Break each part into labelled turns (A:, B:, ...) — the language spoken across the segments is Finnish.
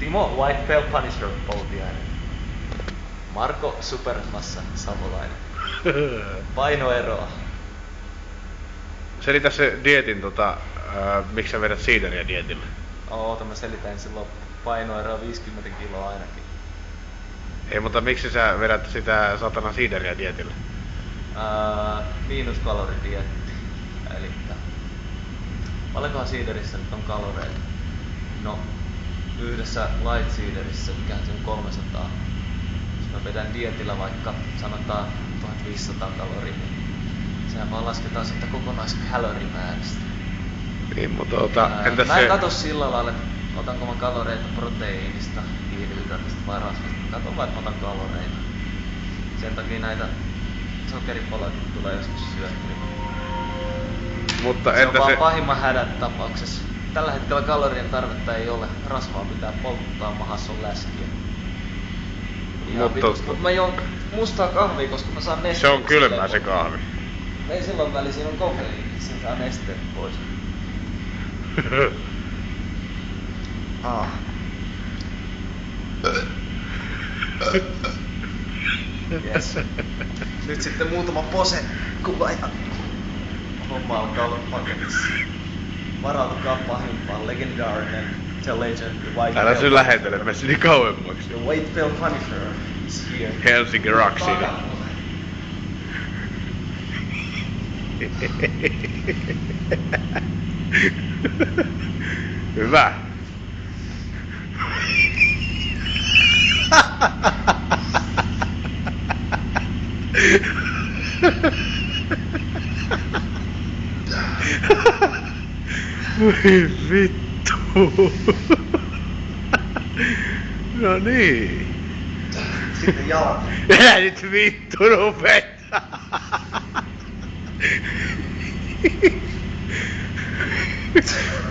A: Timo Whitefell Punisher Poutiainen. Marko Supermassa Savolainen. Painoeroa.
B: Selitä se dietin miksi sä vedät siideriä dietille?
A: Oota, mä selitän silloin painoeroa 50 kiloa ainakin.
B: Ei, mutta miksi sä vedät sitä satana siideriä dietille?
A: Miinuskaloridiietti. Elikkä paljonkohan siiderissä nyt on kaloreita? No, yhdessä light siiderissä, mikähän se on 300. Jos mä vedän dietillä vaikka sanotaan 1500 kaloria, niin sehän vaan lasketaan siitä kokonaiskalorimääristä.
B: Niin, mutta entäs
A: mä en katso sillä lailla, että otanko mä kaloreita proteiinista, hiilihydraatista vai rasvasta. Katon vaan, että otan kaloreita. Sen takia näitä sokeripaloja tulee joskus syöttyä.
B: Mutta
A: se on
B: entä
A: vaan
B: se
A: pahimman hädän tapauksessa. Tällä hetkellä kalorien tarvetta ei ole. Rasvaa pitää polttaa, mahassa on läskiä. Mutta mä joon mustaa kahvia, koska mä saan nestettä.
B: Se on kylmää se kahvi.
A: Ei silloin väliin, siinä on kofeiini, sen saa nesteet pois. Yes. Nyt sitten muutama pose kuva ja homma alkaa olla paketissa. Varautukaa pahimpaan, legendaarinen The Legend, The White
B: Älä se lähetele, mä sinne kauemmaksi.
A: The Whitefell Punisher is here.
B: Helsinki Rock City. Hyvä. Voi vittu. No niin.
A: Sitten jalat.
B: Älä nyt vittu rupeta.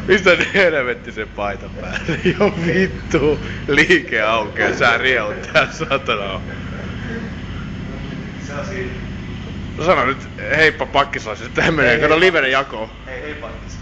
B: Mistä ne helvetti sen paita päälle? Jo vittu. Liike aukeaa, sä rieut tää satana.
A: Se on siinä.
B: No sano nyt heippa pakkislaiset, tähän menee, kato livenen jakoon.
A: Hei pakkis.